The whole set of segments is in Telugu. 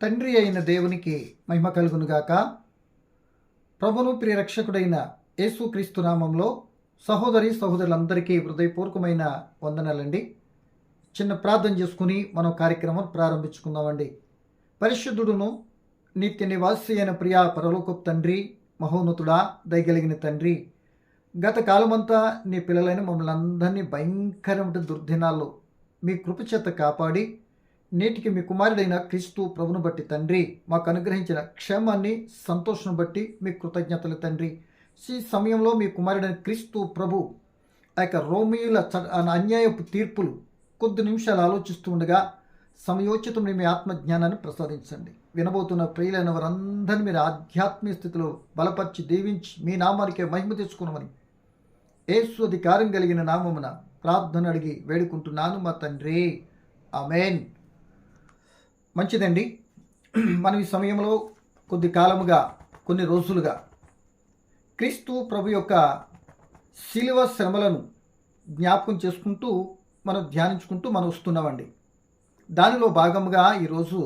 తండ్రి అయిన దేవునికి మహిమ కలుగునుగాక. ప్రభును ప్రియరక్షకుడైన యేసుక్రీస్తు నామంలో సహోదరి సహోదరులందరికీ హృదయపూర్వకమైన వందనాలండి. చిన్న ప్రార్థన చేసుకుని మనం కార్యక్రమం ప్రారంభించుకుందామండి. పరిశుద్ధుడును నిత్య నివాసి అయిన ప్రియా పరలోకపు తండ్రి, మహోన్నతుడా, దయగలిగిన తండ్రి, గత కాలమంతా నీ పిల్లలైన మమ్మల్ని అందరినీ భయంకరమైన దుర్దినాల్లో మీ కృపచేత కాపాడి నేటికి మీ కుమారుడైన క్రీస్తు ప్రభును బట్టి తండ్రి మాకు అనుగ్రహించిన క్షేమాన్ని, సంతోషం బట్టి మీ కృతజ్ఞతలు తండ్రి. ఈ సమయంలో మీ కుమారుడైన క్రీస్తు ప్రభు ఆ యొక్క రోమియుల అన్యాయపు తీర్పులు కొద్ది నిమిషాలు ఆలోచిస్తూ ఉండగా సమయోచితమైన మీ ఆత్మజ్ఞానాన్ని ప్రసాదించండి. వినబోతున్న ప్రియులైన వారందరినీ మీరు ఆధ్యాత్మిక స్థితిలో బలపరిచి దీవించి మీ నామానికే మహిమ తెచ్చుకున్నామని యేసు అధికారం కలిగిన నామమున ప్రార్థన అడిగి వేడుకుంటున్నాను మా తండ్రి, ఆమేన్. మంచిదండి. మనం ఈ సమయంలో కొద్ది కాలముగా, కొన్ని రోజులుగా క్రీస్తు ప్రభు యొక్క శిలువ శ్రమలను జ్ఞాపకం చేసుకుంటూ మనం ధ్యానించుకుంటూ మనం వస్తున్నామండి. దానిలో భాగముగా ఈరోజు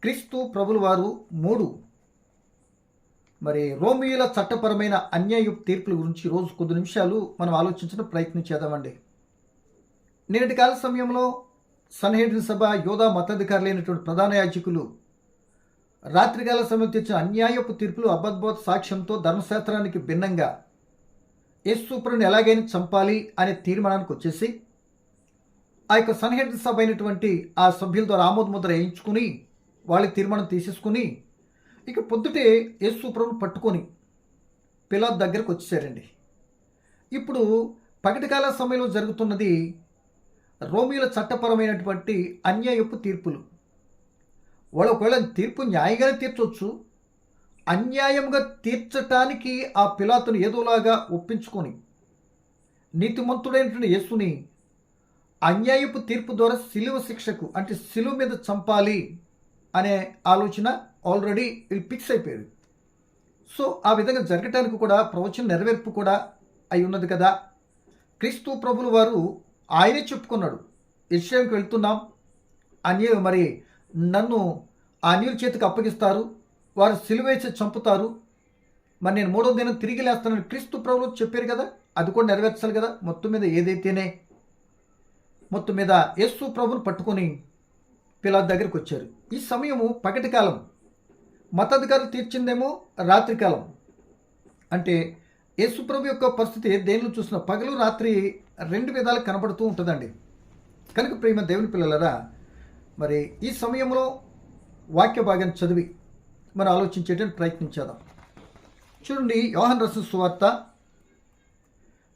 క్రీస్తు ప్రభుల వారు 3 రోమియుల చట్టపరమైన అన్యాయ తీర్పుల గురించి ఈరోజు కొద్ది నిమిషాలు మనం ఆలోచించిన ప్రయత్నం చేద్దామండి. నేటి కాల సమయంలో సన్హెడ్రిన్ సభ, యోధా మతాధికారులైనటువంటి ప్రధాన యాజకులు రాత్రికాల సమయం తెచ్చిన అన్యాయపు తీర్పులు అబద్ధ సాక్ష్యంతో ధర్మశాస్త్రానికి భిన్నంగా యేసుప్రభుని ఎలాగైనా చంపాలి అనే తీర్మానానికి వచ్చేసి ఆ యొక్క సన్హెడ్రిన్ సభ అయినటువంటి ఆ సభ్యుల ద్వారా ఆమోద ముద్ర వేయించుకుని వాళ్ళ తీర్మానం తీసేసుకుని ఇక పొద్దుటే యేసుప్రభుని పట్టుకొని పిలాతు దగ్గరకు వచ్చేసారండి. ఇప్పుడు పగటికాల సమయంలో జరుగుతున్నది రోమియుల చట్టపరమైనటువంటి అన్యాయపు తీర్పులు. వాళ్ళు ఒకవేళ తీర్పు న్యాయంగానే తీర్చవచ్చు, అన్యాయంగా తీర్చటానికి ఆ పిలాతును ఏదోలాగా ఒప్పించుకొని నీతిమంతుడైనటువంటి యేసుని అన్యాయపు తీర్పు ద్వారా శిలువ శిక్షకు, అంటే శిలువ మీద చంపాలి అనే ఆలోచన ఆల్రెడీ వీళ్ళు ఫిక్స్ అయిపోయారు. సో ఆ విధంగా జరగటానికి కూడా ప్రవచన నెరవేర్పు కూడా అయి ఉన్నది కదా. క్రీస్తు ప్రభులు వారు ఆయనే చెప్పుకున్నాడు, యెరూషలేముకి వెళ్తున్నాం, నన్ను ఆ అన్యుల చేతికి అప్పగిస్తారు, వారు సిలువేసి చంపుతారు, నేను 3వ దినం తిరిగి లేస్తానని క్రీస్తు ప్రభులు చెప్పారు కదా. అది కూడా నెరవేర్చాలి కదా. మొత్తం మీద యేసు ప్రభుని పట్టుకొని పిలాతు దగ్గరికి వచ్చారు. ఈ సమయము పగటి కాలం, మతాధికారులు తీర్చిందేమో రాత్రికాలం. అంటే యేసు ప్రభు యొక్క పరిస్థితి దేనిలో చూసినా పగలు రాత్రి 2 విధాలు కనబడుతూ ఉంటుందండి. కనుక ప్రేమ దేవుని పిల్లలరా, ఈ సమయంలో వాక్య భాగాన్ని చదివి మనం ఆలోచించేటట్టు ప్రయత్నించేద్దాం. చూడండి, యోహాను రాసిన సువార్త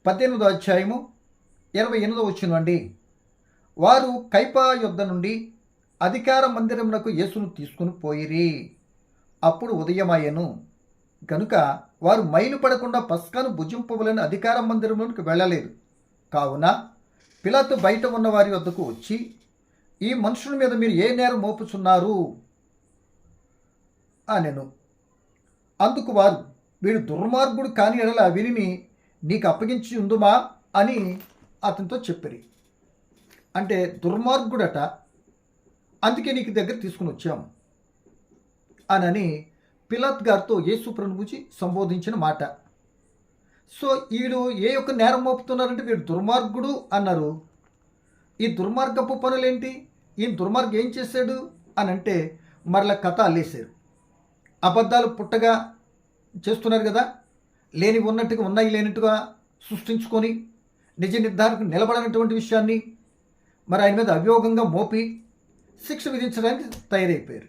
18వ అధ్యాయము 28వ వచనం అండి. వారు కైపా యొద్ద నుండి అధికార మందిరమునకు యేసును తీసుకుని పోయిరి. అప్పుడు ఉదయమాయెను గనుక వారు మైలు పడకుండా పస్కాను భుజింపవలని అధికార మందిరంలోనికి వెళ్ళలేదు. కావున పిలాతు బయట ఉన్న వారి వద్దకు వచ్చి, ఈ మనుషుల మీద మీరు ఏ నేరం మోపుచున్నారు అనెను. అందుకు వారు, వీడు దుర్మార్గుడు కాని ఎడల వీరిని నీకు అప్పగించి ఉందుమా అని అతనితో చెప్పిరి. అంటే దుర్మార్గుడట, అందుకే నీకు దగ్గర తీసుకుని వచ్చాము అని పిలాతు గారితో యేసు ప్రభువుని గురించి సంబోధించిన మాట. సో వీడు ఏ యొక్క నేరం మోపుతున్నారంటే వీడు దుర్మార్గుడు అన్నారు. ఈ దుర్మార్గపు పనులేంటి, ఈ దుర్మార్గం ఏం చేశాడు అని అంటే మరలా కథ అల్లేశారు. అబద్ధాలు పుట్టగా చేస్తున్నారు కదా, లేని ఉన్నట్టుగా ఉన్నాయి లేనట్టుగా సృష్టించుకొని నిజ నిర్ధారణకు నిలబడనటువంటి విషయాన్ని ఆయన మీద అభియోగంగా మోపి శిక్ష విధించడానికి తయారైపోయారు.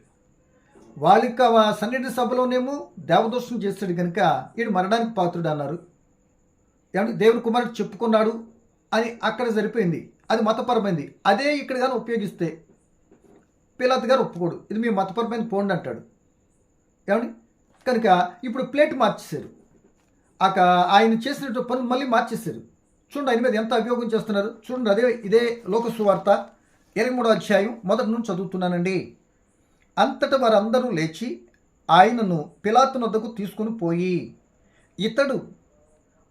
వాళ్ళకి సన్నిధి సభలోనేమో దేవదోషం చేస్తాడు కనుక వీడు మరణానికి పాత్రుడు అన్నారు. ఏమంటే దేవుని కుమారుడు చెప్పుకున్నాడు అని అక్కడ సరిపోయింది, అది మతపరమైంది. అదే ఇక్కడ కానీ ఉపయోగిస్తే పిలాతు గారు ఒప్పుకోడు, ఇది మీ మతపరమైన పోండి అంటాడు. ఏమండి, కనుక ఇప్పుడు ప్లేట్ మార్చేశారు. ఆయన చేసినట్టు పనులు మళ్ళీ మార్చేశారు. చూడండి, ఆయన మీద ఎంత అభియోగం చేస్తున్నారు చూడండి. ఇదే లోక సువార్త 23వ అధ్యాయం 1 నుంచి చదువుతున్నానండి. అంతటా వారందరూ లేచి ఆయనను పిలాతు వద్దకు తీసుకుని పోయి, ఇతడు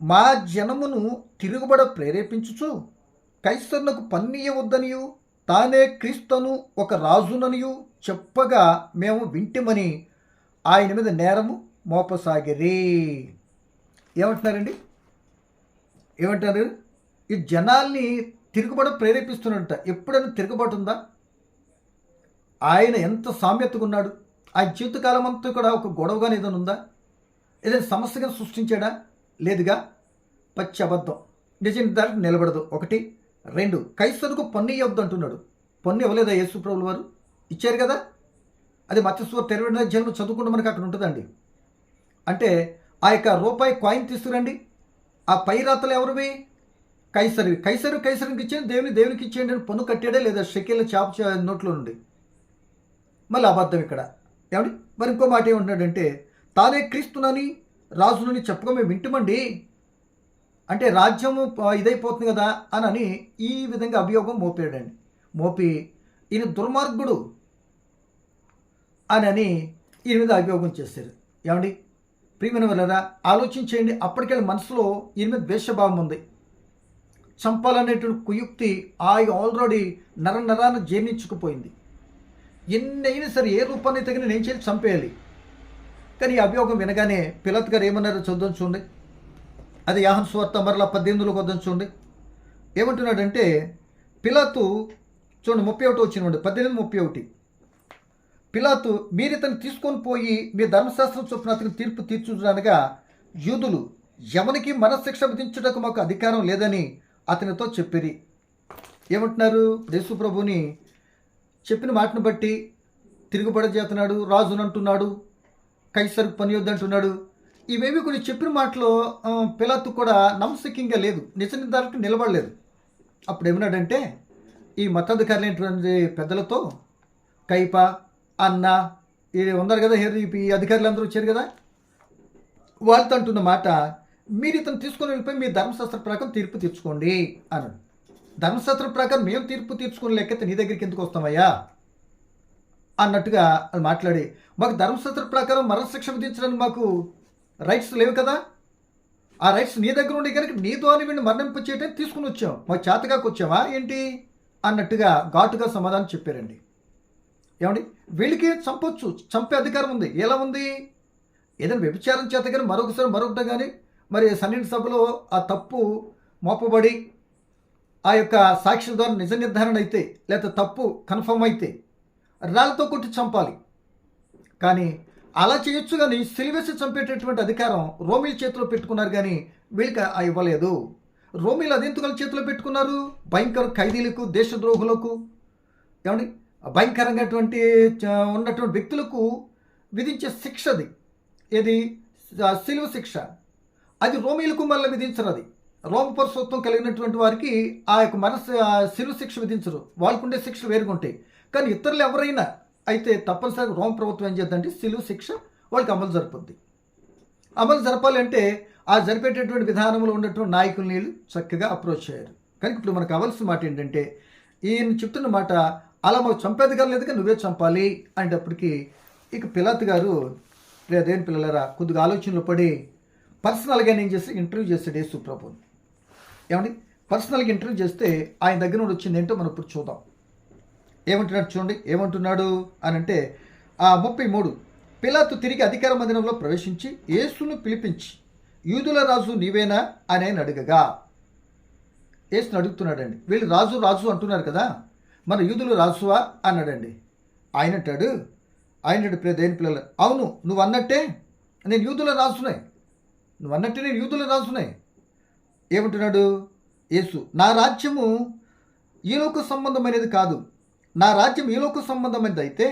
మా జనమును తిరుగుబడ ప్రేరేపించుచు కైసరునకు పన్నియవద్దనియు తానే క్రీస్తును ఒక రాజుననియు చెప్పగా మేము వింటిమని ఆయన మీద నేరము మోపసాగిరి. ఏమంటున్నారండి? ఏమంటారు? ఈ జనాల్ని తిరుగుబాటు ప్రేరేపిస్తున్నట్ట. ఎప్పుడైనా తిరుగుబాటు ఉందా? ఆయన ఎంత సామ్యతగా ఉన్నాడు. ఆయన జీవితకాలం అంతా కూడా ఒక గొడవగానే ఏదైనా ఉందా? ఏదైనా సమస్యగా సృష్టించాడా? లేదుగా. పచ్చి అబద్ధం. నిజం దానికి నిలబడదు. 1, 2 కైసరుకు పన్ను ఇవ్వద్దు అంటున్నాడు. పన్ను ఇవ్వలేదా యేసు ప్రభువుల వారు? ఇచ్చారు కదా. అది మత్తయి 28 అధ్యాయంలో చదువుకుంటే మనకు అక్కడ ఉంటుందండి. అంటే ఆ యొక్క రూపాయి కాయిన్ తీసుకురండి, ఆ పై రాతలు ఎవరివి? కైసరివి. కైసరికి ఇచ్చేయండి, దేవునికి ఇచ్చేయండి అని పన్ను కట్టాడే లేదా? షెకెళ్ళ చేప నోట్లో నుండి. మళ్ళీ అబద్ధం ఇక్కడ. ఏమండి? మరి ఇంకో మాట ఏమంటున్నాడంటే, తానే క్రీస్తునని రాజునని చెప్పగా మేము వింటుమండి. అంటే రాజ్యము ఇదైపోతుంది కదా అని ఈ విధంగా అభియోగం మోపాడండి. మోపి ఈయన దుర్మార్గుడు అని ఈయన మీద అభియోగం చేశారు. ఏమండి? ప్రియమైన వాళ్ళరా, ఆలోచించేయండి. అప్పటికెళ్ళి మనసులో ఈయన మీద ద్వేషభావం ఉంది. చంపాలనేటువంటి కుయుక్తి ఆల్రెడీ నరాన్ని జీర్ణించుకుపోయింది. ఎన్నైనా సరే ఏ రూపాన్ని తగిన నేను చేసి చంపేయాలి. కానీ ఈ అభియోగం వినగానే పిలాతు గారు ఏమన్నారో చూద్దాం చూడండి. అది యోహాను సువార్త మరలా 18లో కొద్దాం చూడండి. ఏమంటున్నాడంటే పిలాతు చూడండి 31 వచ్చినండి, 18:31. పిలాతు, మీరు ఇతను తీసుకొని పోయి మీ ధర్మశాస్త్రం చొప్పున అతనికి తీర్పు తీర్చుదనగా యూదులు ఎవరికి మరణశిక్ష విధించుటకు మాకు అధికారం లేదని అతనితో చెప్పిరి. ఏమంటున్నారు? యేసు ప్రభుని చెప్పిన మాటను బట్టి తిరుగుబడి చేస్తున్నాడు, రాజునంటున్నాడు, కైసరుకు పని వద్దంటున్నాడు. ఇవేవి కొన్ని చెప్పిన మాటలో పిలాతు కూడా నమ్మశక్యంగా లేదు, నిజ నిర్ధారణకు నిలబడలేదు. అప్పుడు ఏమన్నాడంటే ఈ మతాధికారులైనటువంటి పెద్దలతో కైప, అన్న ఇది ఉన్నారు కదా, ఈ అధికారులు అందరూ వచ్చారు కదా, వాళ్ళతో అంటున్న మాట, మీరు ఇతను తీసుకొని వెళ్ళిపోయి మీ ధర్మశాస్త్ర ప్రకారం తీర్పు తీర్చుకోండి అన్నాడు. ధర్మశాస్త్రం ప్రకారం మేము తీర్పు తీర్చుకుని లెక్కైతే నీ దగ్గరికి ఎందుకు వస్తామయ్యా అన్నట్టుగా అది మాట్లాడి, మాకు ధర్మశాస్త్ర ప్రకారం మరణశిక్ష విధించడానికి మాకు రైట్స్ లేవు కదా, ఆ రైట్స్ నీ దగ్గర ఉండే కనుక నీ ద్వారా వీడిని మరణింప చేయడానికి తీసుకుని వచ్చాం, మాకు చేతగాకు వచ్చావా ఏంటి అన్నట్టుగా ఘాటుగా సమాధానం చెప్పారండి. ఏమండి? వీళ్ళకి చంపొచ్చు, చంపే అధికారం ఉంది. ఎలా ఉంది? ఏదైనా వ్యభిచారం చేత కానీ మరొకటి కానీ మరి సన్నిహిత సభలో ఆ తప్పు మోపబడి ఆ యొక్క సాక్షుల ద్వారా నిజ నిర్ధారణ అయితే లేకపోతే తప్పు కన్ఫర్మ్ అయితే రాళ్ళతో కొట్టి చంపాలి. కానీ అలా చేయొచ్చు, కానీ సిలివేసి చంపేటటువంటి అధికారం రోమిల చేతిలో పెట్టుకున్నారు, కానీ వీళ్ళకి ఇవ్వలేదు. రోమిలు అదెందుకు వాళ్ళ చేతిలో పెట్టుకున్నారు? భయంకర ఖైదీలకు, దేశద్రోహులకు, ఏమండి భయంకరంగా ఉన్నటువంటి వ్యక్తులకు విధించే శిక్ష అది. ఏది? సిలువ శిక్ష. అది రోమిలకు మళ్ళీ విధించరు. అది రోమ పౌరసత్వం కలిగినటువంటి వారికి ఆ యొక్క సిలువ శిక్ష విధించరు. వాళ్ళకుండే శిక్షలు వేరుగా ఉంటాయి. కానీ ఇతరులు ఎవరైనా అయితే తప్పనిసరిగా రోమ ప్రభుత్వం ఏం చేద్దంటే సిలువ శిక్ష వాళ్ళకి అమలు జరుపుద్ది. అమలు జరపాలి అంటే ఆ జరిపేటటువంటి విధానంలో ఉన్నటువంటి నాయకుల్ని చక్కగా అప్రోచ్ అయ్యారు. కానీ ఇప్పుడు మనకు కావాల్సిన మాట ఏంటంటే ఈయన చెప్తున్న మాట, అలా మాకు చంపేదిగారు లేదుగా నువ్వే చంపాలి అనేటప్పటికీ ఇక పిలాతు గారు, అదేం పిల్లలరా, కొద్దిగా ఆలోచనలో పడి పర్సనల్గా ఏం చేసి ఇంటర్వ్యూ చేస్తాడు యేసు ప్రభుని. ఏమండి? పర్సనల్గా ఇంటర్వ్యూ చేస్తే ఆయన దగ్గర నుండి వచ్చింది ఏంటో మనం ఇప్పుడు చూద్దాం. ఏమంటున్నాడు చూడండి. ఏమంటున్నాడు అని అంటే 33, పిలాతు తిరిగి అధికార మందిరంలో ప్రవేశించి యేసును పిలిపించి యూదుల రాజు నీవేనా అని ఆయన అడగగా, యేసును అడుగుతున్నాడండి. వీళ్ళు రాజు అంటున్నారు కదా, మన యూదులు రాజువా అన్నాడండి. ఆయన అంటాడు దేని పిల్లలు, అవును నువ్వు అన్నట్టే నేను యూదుల రాజునే, ఏమంటున్నాడు యేసు? నా రాజ్యము ఈ లోక సంబంధమైనది కాదు, నా రాజ్యం ఈ లోక సంబంధమైనది అయితే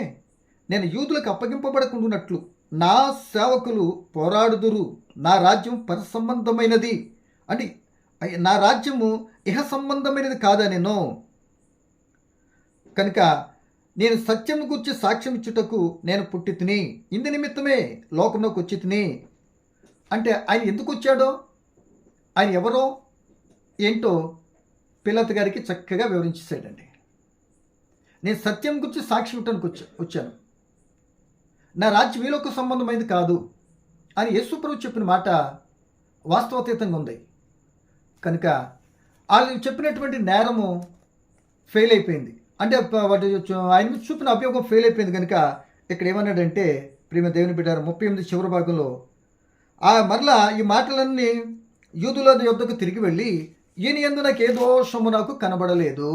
నేను యూదులకు అప్పగింపబడకుండానట్లు నా సేవకులు పోరాడుదురు. నా రాజ్యం పర సంబంధమైనది అంటే నా రాజ్యము ఇహ సంబంధమైనది కాదా నేను, కనుక నేను సత్యం గురించి సాక్ష్యం ఇచ్చుటకు నేను పుట్టి తిని, ఇందు నిమిత్తమే లోకంలోకి వచ్చి తిని. అంటే ఆయన ఎందుకు వచ్చాడో, ఆయన ఎవరో ఏంటో పిలాతు గారికి చక్కగా వివరించేసాడండి. నేను సత్యం గురించి సాక్షి ఇవ్వటానికి వచ్చాను, నా రాజ్యం ఈ లోక సంబంధమైనది కాదు అని యేసు ప్రభు చెప్పిన మాట వాస్తవాతీతంగా ఉంది. కనుక వాళ్ళు చెప్పినటువంటి నేరము ఫెయిల్ అయిపోయింది. అంటే ఆయన మీద చూపిన అభియోగం ఫెయిల్ అయిపోయింది కనుక ఇక్కడ ఏమన్నాడంటే ప్రేమ దేవుని బిడ్డారు 38 చివరి భాగంలో మరలా ఈ మాటలన్నీ యూదుల యొద్దకు తిరిగి వెళ్ళి ఈయన యందు నాకు ఏ దోషము నాకు కనబడలేదు,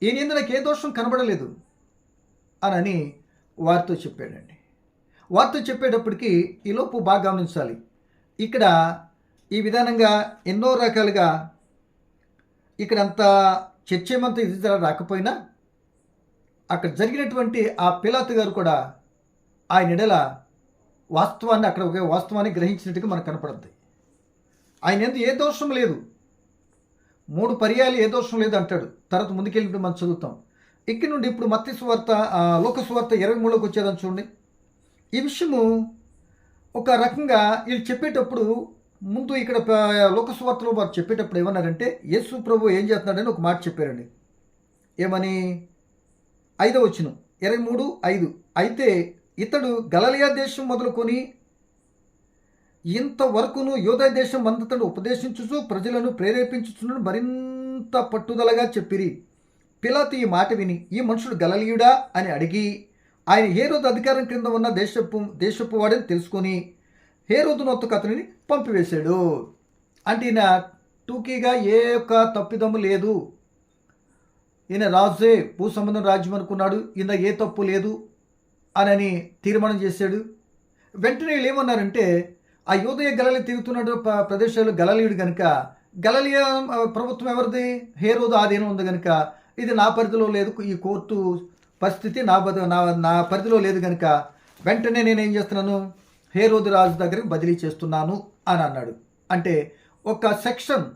ఈయన యందు నాకు ఏ దోషం కనబడలేదు అని వారితో చెప్పాడండి. వారితో చెప్పేటప్పటికి ఈలోపు బాగా గమనించాలి. ఇక్కడ ఈ విధానంగా ఎన్నో రకాలుగా ఇక్కడ అంత చర్చేమంతా ఇది రాకపోయినా అక్కడ జరిగినటువంటి ఆ పిలాతు గారు కూడా ఆయన ఎడల వాస్తవాన్ని అక్కడ ఒక వాస్తవాన్ని గ్రహించినట్టుగా మనకు కనపడుద్ది. ఆయన ఎందు ఏ దోషం లేదు, 3 పర్యాలు ఏ దోషం లేదు అంటాడు. తర్వాత ముందుకెళ్ళినప్పుడు మనం చదువుతాం. ఇక్కడ నుండి ఇప్పుడు మత్తయి సువార్త లోక సువార్త 23లోకి వచ్చేదని చూడండి. ఈ విషయము ఒక రకంగా వీళ్ళు చెప్పేటప్పుడు ముందు ఇక్కడ లోక సువార్తలో వారు చెప్పేటప్పుడు ఏమన్నారంటే యేసు ప్రభు ఏం చేస్తున్నాడని ఒక మాట చెప్పారండి. ఏమని 5వ వచనం 23:5 అయితే ఇతడు గలిలయ దేశం మొదలుకొని ఇంతవరకును యూదా దేశం అంతటను ఉపదేశించుచు ప్రజలను ప్రేరేపించుచును మరింత పట్టుదలగా చెప్పిరి. పిలాతు ఈ మాట విని ఈ మనుషుడు గలిలయుడా అని అడిగి ఆయన హేరోదు అధికారం క్రింద ఉన్న దేశపు వాడని తెలుసుకొని హేరోదు నొత్తకు అతనిని పంపివేశాడు. అంటే ఈయన టూకీగా ఏ ఒక్క తప్పిదమ్ము లేదు, ఈయన రాజే భూ సంబంధం రాజ్యం అనుకున్నాడు, ఈయన ఏ తప్పు లేదు అని తీర్మానం చేశాడు. వెంటనే వీళ్ళు ఏమన్నారంటే ఆ యూదయ గలిలయ తిరుగుతున్న ప్రదేశాలు గలిలయుడు కనుక గలిలయ ప్రభుత్వం ఎవరిది? హేరోదు ఆధీనం ఉంది కనుక ఇది నా పరిధిలో లేదు, ఈ కోర్టు పరిస్థితి నా పరిధిలో లేదు కనుక వెంటనే నేనేం చేస్తున్నాను, హేరోదు రాజు దగ్గరికి బదిలీ చేస్తున్నాను అని అన్నాడు. అంటే ఒక సెక్షన్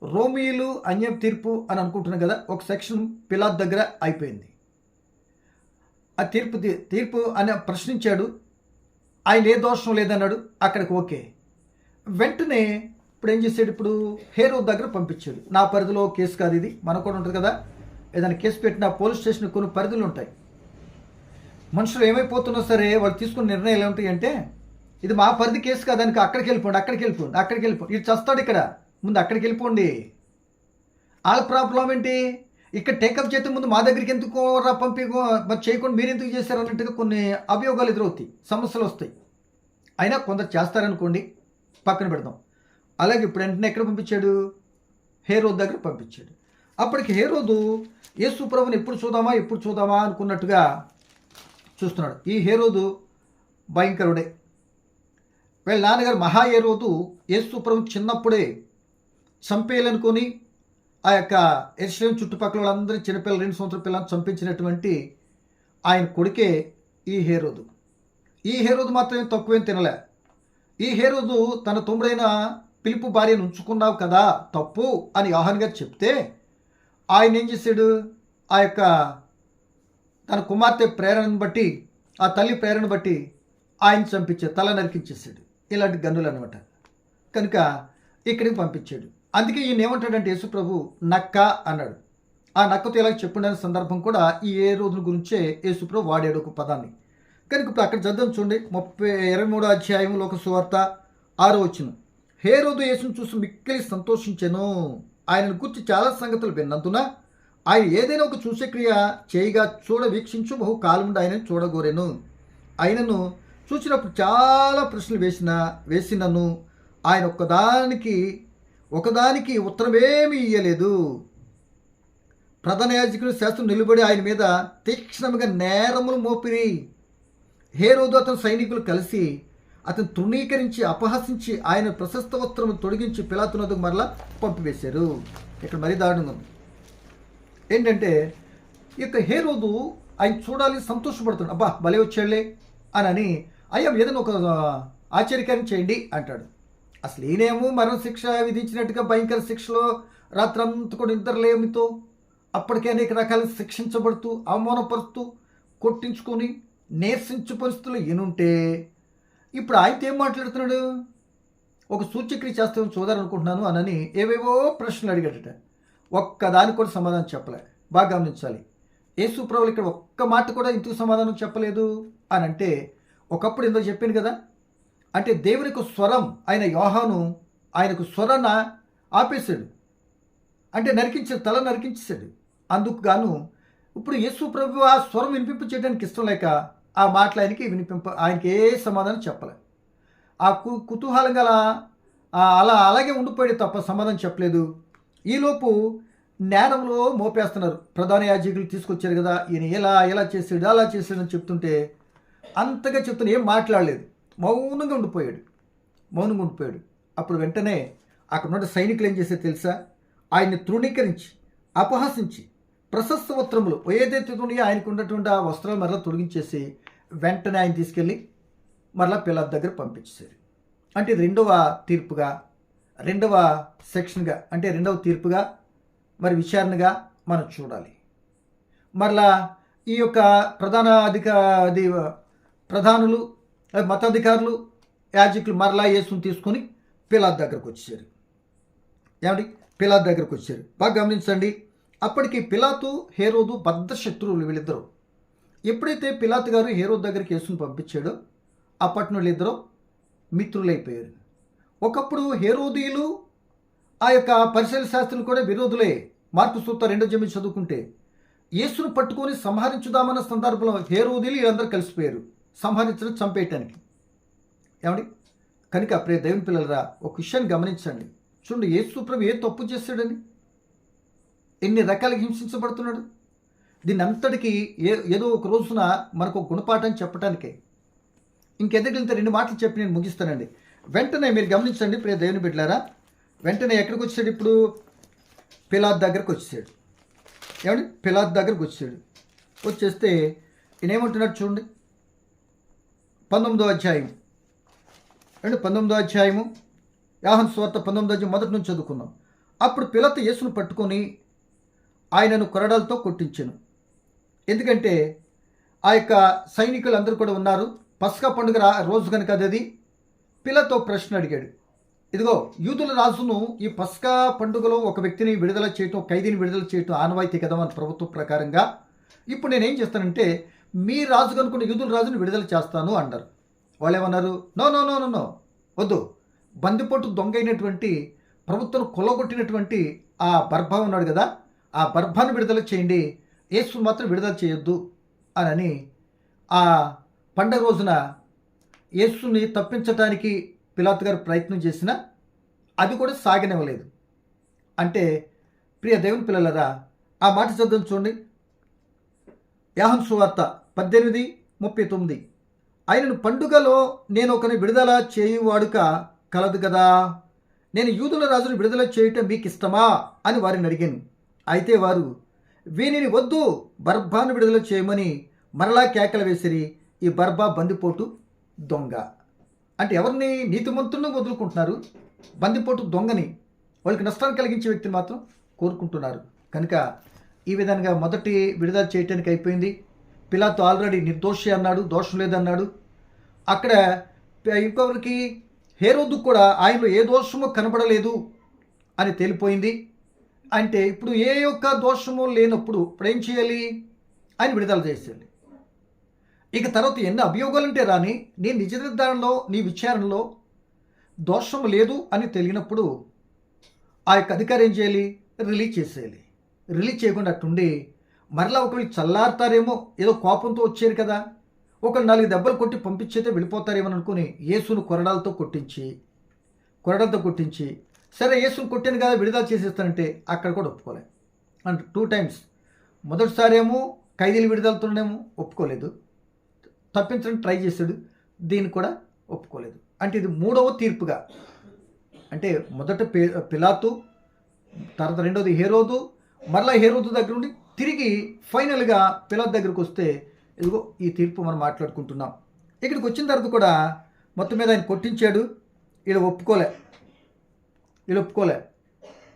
రోమీలు అన్యాయ తీర్పు అని అనుకుంటున్నాం కదా, ఒక సెక్షన్ పిలాతు దగ్గర అయిపోయింది. ఆ తీర్పు అని ప్రశ్నించాడు, ఆయన ఏ దోషం లేదన్నాడు, అక్కడికి ఓకే. వెంటనే ఇప్పుడు ఏం చేశాడు, ఇప్పుడు హేరోదు దగ్గర పంపించాడు. నా పరిధిలో కేసు కాదు ఇది, మనకు కూడా ఉంటుంది కదా, ఏదైనా కేసు పెట్టిన పోలీస్ స్టేషన్ కొన్ని పరిధులు ఉంటాయి. మనుషులు ఏమైపోతున్నా సరే వాళ్ళు తీసుకున్న నిర్ణయాలు ఏమిటాయి అంటే ఇది మా పరిధి కేసు కాదానికి అక్కడికి వెళ్ళిపోండి ఇది చస్తాడు ఇక్కడ, ముందు అక్కడికి వెళ్ళిపోండి. వాళ్ళ ప్రాబ్లం ఏంటి, ఇక్కడ టేకప్ చేసే ముందు మా దగ్గరికి ఎందుకు మరి చేయకుండా మీరు ఎందుకు చేశారు అన్నట్టుగా కొన్ని అభియోగాలు ఎదురవుతాయి, సమస్యలు వస్తాయి. అయినా కొందరు చేస్తారనుకోండి, పక్కన పెడదాం. అలాగే ఇప్పుడు వెంటనే ఎక్కడ పంపించాడు, హేరోదు దగ్గర పంపించాడు. అప్పటికి హేరోదు యేసు ప్రభుని ఎప్పుడు చూద్దామా అనుకున్నట్టుగా చూస్తున్నాడు. ఈ హేరోదు భయంకరుడే. వీళ్ళ నాన్నగారు మహా హేరోదు యేసు ప్రభుని చిన్నప్పుడే చంపేయాలనుకొని ఆ యొక్క యెరూషలేము చుట్టుపక్కల వాళ్ళందరూ చిన్నపిల్లలు 2 సంవత్సరాల పిల్లలను చంపించినటువంటి ఆయన కొడుకే ఈ హేరోదు. ఈ హేరోదు మాత్రమే తక్కువేం తినలే. ఈ హేరోదు తన తమ్ముడైన ఫిలిప్పు భార్యను ఉంచుకున్నావు కదా తప్పు అని యోహాను గారు చెప్తే ఆయన ఏం చేశాడు, ఆ యొక్క తన కుమార్తె ప్రేరణను బట్టి, ఆ తల్లి ప్రేరణ బట్టి ఆయన చంపించాడు, తల నరికించేసాడు. ఇలాంటి గన్నులు అనమాట. కనుక ఇక్కడికి పంపించాడు. అందుకే ఈయన ఏమంటాడంటే యేసుప్రభు నక్క అన్నాడు. ఆ నక్కతో ఇలా చెప్పుండే సందర్భం కూడా ఈ ఏ రోజుల గురించే యేసుప్రభు వాడాడు ఒక పదాన్ని. కనుక ఇప్పుడు అక్కడ చదువు చూడండి 23వ అధ్యాయం లోక సువార్త 6వ వచనం. హేరోదు యేసును చూసి మిక్కిలి సంతోషించెను. ఆయనను గురించి చాలా సంగతులు విన్నందున ఆయన ఏదైనా ఒక సూచక్రియ చేయగా వీక్షించు బహు కాలం నుండి ఆయనను చూడగోరెను. ఆయనను చూసినప్పుడు చాలా ప్రశ్నలు వేసినను ఆయన ఒకదానికి ఉత్తరమేమీ ఇయ్యలేదు. ప్రధాన యాజకులు శాస్త్రం నిలబడి ఆయన మీద తీక్షణంగా నేరములు మోపిరి. హేరోదు అతని సైనికులు కలిసి అతను తృణీకరించి అపహసించి ఆయన ప్రశస్త వస్త్రము తొడిగించి పిలాతు నొద్దకు మరలా పంపివేశారు. ఇక్కడ మరీ దారుణంగా ఉంది. ఏంటంటే ఈ యొక్క హేరోదు ఆయన చూడాలి, సంతోషపడుతాడు. అబ్బా భలే వచ్చాడులే అని అయ్యా ఏదైనా ఒక ఆశ్చర్యకార్యం చేయండి అంటాడు. అసలు ఈయనేమో మరణశిక్ష విధించినట్టుగా భయంకర శిక్షలో రాత్రంతా కూడా నిద్రలేమితో అప్పటికే అనేక రకాల శిక్షించబడుతూ అవమానపరుస్తూ కొట్టించుకొని నీరసించు పరిస్థితులు ఈయనుంటే ఇప్పుడు ఆయనతో ఏం మాట్లాడుతున్నాడు, ఒక సూచక్రియ చేస్తామని చూడాలనుకుంటున్నాను అని ఏవేవో ప్రశ్నలు అడిగాడట. ఒక్కదానికి కూడా సమాధానం చెప్పలే. బాగా గమనించాలి. యేసు ప్రభువు ఇక్కడ ఒక్క మాట కూడా ఇందుకు సమాధానం చెప్పలేదు అని అంటే ఒకప్పుడు ఏందో చెప్పాను కదా, అంటే దేవునికి స్వరం ఆయన యోహాను ఆయనకు స్వరాన్ని ఆపేశాడు, అంటే తల నరికించేశాడు. అందుకు గాను ఇప్పుడు యేసు ప్రభు ఆ స్వరం వినిపింపు చేయడానికి ఇష్టం లేక ఆ మాటలు ఆయనకి ఏ సమాధానం చెప్పలేదు. ఆ కుతూహలంగా అలాగే ఉండిపోయాడు తప్ప సమాధానం చెప్పలేదు. ఈలోపు నేరంలో మోపేస్తున్నారు. ప్రధాన యాజకులు తీసుకొచ్చారు కదా, ఈయన ఎలా చేసాడు అలా చేసాడు అని చెప్తుంటే అంతగా చెప్తున్నా ఏం మాట్లాడలేదు. మౌనంగా ఉండిపోయాడు. అప్పుడు వెంటనే అక్కడ ఉన్న సైనికులు ఏం చేశారు తెలుసా? ఆయన్ని తృణీకరించి అపహసించి ప్రశస్త వస్త్రములు ఏదైతే ఉన్నాయో ఆయనకు ఉన్నటువంటి ఆ వస్త్రాలు మరలా తొలగించేసి వెంటనే ఆయన తీసుకెళ్ళి మరలా పిలాతు దగ్గర పంపించేశారు. అంటే ఇది రెండవ తీర్పుగా, రెండవ సెక్షన్గా, అంటే రెండవ తీర్పుగా మరి విచారణగా మనం చూడాలి. మరలా ఈ యొక్క ప్రధానులు, మతాధికారులు, యాజకులు మరలా యేసుని తీసుకొని పిలాతు దగ్గరకు వచ్చారు. పిలాతు దగ్గరకు వచ్చారు. బాగా గమనించండి. అప్పటికి పిలాతు, హేరోదు బద్ధ శత్రువులు వీళ్ళిద్దరూ. ఎప్పుడైతే పిలాతు గారు హేరోదు దగ్గరికి యేసుని పంపించాడో అప్పటి నుండి ఇద్దరు మిత్రులైపోయారు. ఒకప్పుడు హేరోదీయులు ఆ యొక్క పరిశీలన శాస్త్రులు కూడా విరోధులే. మార్కు సువార్త 2వ అధ్యాయం చదువుకుంటే యేసును పట్టుకొని సంహరించుదామన్న సందర్భంలో హేరోదీయులు వీళ్ళందరూ కలిసిపోయారు సంహరించడం, చంపేయటానికి. కనుక ప్రియ దేవుని పిల్లలరా, ఒక విషయాన్ని గమనించండి. చూడండి, యేసు ప్రభు ఏ తప్పు చేశాడని ఎన్ని రకాలుగా హింసించబడుతున్నాడు. దీన్ని అంతటికీ ఏదో ఒక రోజున మనకు ఒక గుణపాఠం చెప్పడానికే. ఇంకెదగిలితే 2 మాటలు చెప్పి నేను ముగిస్తానండి. వెంటనే మీరు గమనించండి ప్రియ దేవుని బిడ్డలారా, వెంటనే ఎక్కడికి వచ్చాడు? ఇప్పుడు పిలాతు దగ్గరకు వచ్చాడు. పిలాతు దగ్గరకు వచ్చాడు. వచ్చేస్తే ఈయన ఏమంటున్నాడు చూడండి. 19వ అధ్యాయం 19వ అధ్యాయము యోహాను సువార్త 19వ అధ్యాయం మొదటి నుంచి చదువుకుందాం. అప్పుడు పిలాతు యేసును పట్టుకొని ఆయనను కొరడాలతో కొట్టించెను. ఎందుకంటే ఆ యొక్క సైనికులు అందరూ కూడా ఉన్నారు. పస్కా పండుగ రోజు కనుక అది. పిలాతు ప్రశ్న అడిగాడు. ఇదిగో, యూదుల రాజును ఈ పస్కా పండుగలో ఒక వ్యక్తిని విడుదల చేయటం, ఖైదీని విడుదల చేయటం ఆనవాయితీ కదా మన ప్రభుత్వం ప్రకారంగా. ఇప్పుడు నేనేం చేస్తానంటే మీ రాజు కనుకున్న యూదుల రాజును విడుదల చేస్తాను అన్నారు. వాళ్ళు ఏమన్నారు? నో నో నో నో వద్దు. బందిపోటు దొంగ అయినటువంటి ప్రభుత్వం కొల్లగొట్టినటువంటి ఆ బర్భా ఉన్నాడు కదా, ఆ బర్భాను విడుదల చేయండి, యేసు మాత్రం విడుదల చేయొద్దు అని ఆ పండగ రోజున యేసుని తప్పించడానికి పిలాతు గారు ప్రయత్నం చేసినా అది కూడా సాగనివ్వలేదు. అంటే ప్రియ దేవుని పిల్లలరా, ఆ మాట చదువు చూడండి. యోహాను సువార్త 18:39. ఆయనను పండుగలో నేను ఒకని విడుదల చేయువాడుక కలదు కదా, నేను యూదుల రాజును విడుదల చేయటం మీకు ఇష్టమా అని వారిని అడిగాను. అయితే వారు వీనిని వద్దు, బర్భాను విడుదల చేయమని మరలా కేకలు వేసిరి. ఈ బర్భా బందిపోటు దొంగ. అంటే ఎవరిని? నీతిమంతులను వదులుకుంటున్నారు, బందిపోటు దొంగని, వాళ్ళకి నష్టాన్ని కలిగించే వ్యక్తిని మాత్రం కోరుకుంటున్నారు. కనుక ఈ విధంగా మొదటి విడుదల చేయటానికి అయిపోయింది. పిలాతు ఆల్రెడీ నిర్దోషి అన్నాడు, దోషం లేదన్నాడు. అక్కడ ఇంకొకరికి హేరోదు కూడా ఆయనలో ఏ దోషమో కనబడలేదు అని తేలిపోయింది. అంటే ఇప్పుడు ఏ యొక్క దోషము లేనప్పుడు ఇప్పుడు ఏం చేయాలి? ఆయన విడుదల చేసేయాలి. ఇక తర్వాత ఎన్ని అభియోగాలుంటే రాని నీ నిజ నిర్ధారణలో, నీ విచారణలో దోషం లేదు అని తెలియనప్పుడు ఆ యొక్క అధికారి ఏం చేయాలి? రిలీజ్ చేసేయాలి. రిలీజ్ చేయకుండా అట్టుండి మరలా ఒకళ్ళు చల్లారుతారేమో, ఏదో కోపంతో వచ్చారు కదా, ఒకళ్ళు 4 దెబ్బలు కొట్టి పంపించేతే వెళ్ళిపోతారేమో అనుకుని యేసును కొరడాలతో కొట్టించి సరే యేసును కొట్టాను కదా విడుదల చేసేస్తానంటే అక్కడ కూడా ఒప్పుకోలే. అంటే 2 times. మొదటిసారి ఏమో ఖైదీలు విడుదలతోనేమో ఒప్పుకోలేదు, తప్పించడానికి ట్రై చేశాడు, దీన్ని కూడా ఒప్పుకోలేదు. అంటే ఇది 3వ తీర్పుగా, అంటే మొదట పిలాతు, తర్వాత రెండోది హేరోదు, మరలా హేరోదు దగ్గర నుండి తిరిగి ఫైనల్గా పిలాతు దగ్గరికి వస్తే ఇదిగో ఈ తీర్పు మనం మాట్లాడుకుంటున్నాం. ఇక్కడికి వచ్చిన తర్వాత కూడా మొత్తం మీద ఆయన కొట్టించాడు. వీళ్ళు ఒప్పుకోలే.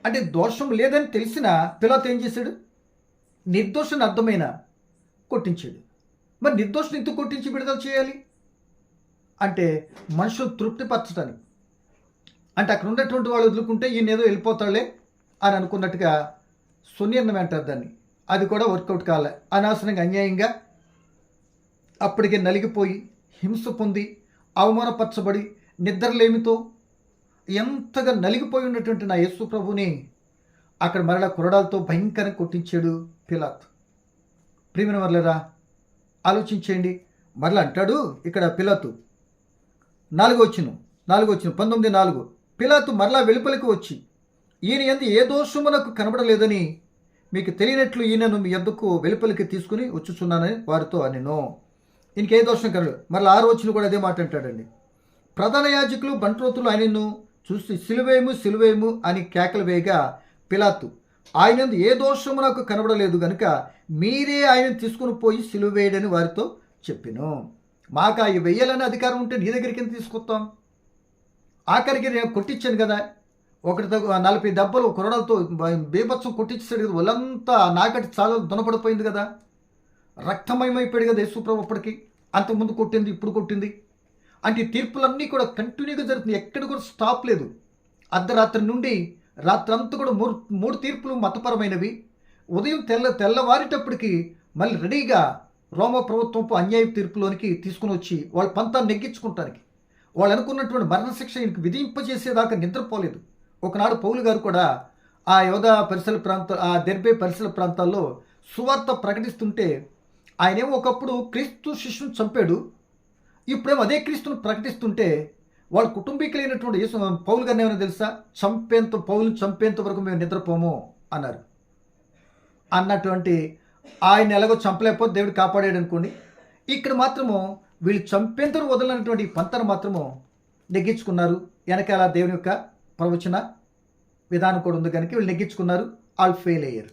అంటే దోషం లేదని తెలిసిన పిలాతు ఏం చేశాడు? నిర్దోషాన్ని అర్థమైన కొట్టించాడు. మరి నిర్దోషం ఎందుకు కొట్టించి విడుదల చేయాలి? అంటే మనుషులు తృప్తిపరచడానికి. అంటే అక్కడ ఉన్నటువంటి వాళ్ళు వదులుకుంటే ఈయన ఏదో వెళ్ళిపోతాడులే అని అనుకున్నట్టుగా సున్నిర్ణం అంటారు దాన్ని. అది కూడా వర్కౌట్ కాలే. అనవసరంగా అన్యాయంగా అప్పటికే నలిగిపోయి హింస పొంది అవమానపరచబడి నిద్రలేమితో ఎంతగా నలిగిపోయి ఉన్నటువంటి నా యేసు ప్రభుని అక్కడ మరలా కొరడాలతో భయంకరంగా కొట్టించాడు పిలాతు. ప్రియమైన వర్లరా, ఆలోచించేయండి. మరలా అంటాడు ఇక్కడ పిలాతు 4వ వచనం 19:4. పిలాతు మరలా వెలుపలికి వచ్చి, ఈయన యందు ఏ దోషము నాకు కనబడలేదని మీకు తెలియనట్లు ఈయనను మీ యొద్దకు వెలుపలికి తీసుకుని వచ్చుచున్నానని వారితో అనెను. ఈయనకి ఏ దోషం కనబడలేదు. మరలా 6వ వచనం కూడా అదే మాట అంటాడండి. ప్రధాన యాజకులు బంట్రోతులు ఆయనను చూసి సిలువేయము అని కేకలు వేయగా పిలాతు, ఆయన ఏ దోషము నాకు కనబడలేదు గనుక మీరే ఆయన తీసుకుని పోయి సిలువ వేయడని వారితో చెప్పాను. మాకు అవి వెయ్యాలని అధికారం ఉంటే నీ దగ్గరికి ఎందుకు తీసుకొస్తాం? ఆఖరికి నేను కొట్టించాను కదా, 40 దెబ్బలు కొరడాలతో బీభత్సం కొట్టించాడు కదా, ఒళ్ళంతా నాకటి చాలా దునపడిపోయింది కదా, రక్తమయమైపోయాడు కదా యేసుప్రభు. అప్పటికి అంతకుముందు కొట్టింది, ఇప్పుడు కొట్టింది అంటే తీర్పులన్నీ కూడా కంటిన్యూగా జరుగుతుంది, ఎక్కడ కూడా స్టాప్ లేదు. అర్ధరాత్రి నుండి రాత్రంతా కూడా 3 తీర్పులు మతపరమైనవి. ఉదయం తెల్లవారేటప్పటికి మళ్ళీ రెడీగా రోమ ప్రభుత్వంపు అన్యాయ తీర్పులోనికి తీసుకుని వచ్చి వాళ్ళ పంతాన్ని నెగ్గించుకుంటానికి, వాళ్ళు అనుకున్నటువంటి మరణశిక్ష ఈయనకు విధింపజేసేదాకా నిద్రపోలేదు. ఒకనాడు పౌలు గారు కూడా ఆ యోధా ఆ దెర్బే పరిసర ప్రాంతాల్లో సువార్త ప్రకటిస్తుంటే, ఆయనేమో ఒకప్పుడు క్రీస్తు శిష్యుని చంపాడు, ఇప్పుడేమో అదే క్రీస్తును ప్రకటిస్తుంటే వాళ్ళ కుటుంబీకులైనటువంటి పౌలు గారిని ఏమైనా తెలుసా, పౌలుని చంపేంత వరకు మేము నిద్రపోము అన్నారు. అన్నటువంటి ఆయన ఎలాగో చంపలేకపోతే దేవుడు కాపాడాడు అనుకోండి. ఇక్కడ మాత్రము వీళ్ళు చంపేంత వదలనటువంటి పంతను మాత్రము నెగ్గించుకున్నారు. వెనకాల దేవుని యొక్క ప్రవచన విధానం కూడా ఉంది కనుక వీళ్ళు నెగ్గించుకున్నారు, వాళ్ళు ఫెయిల్ అయ్యారు.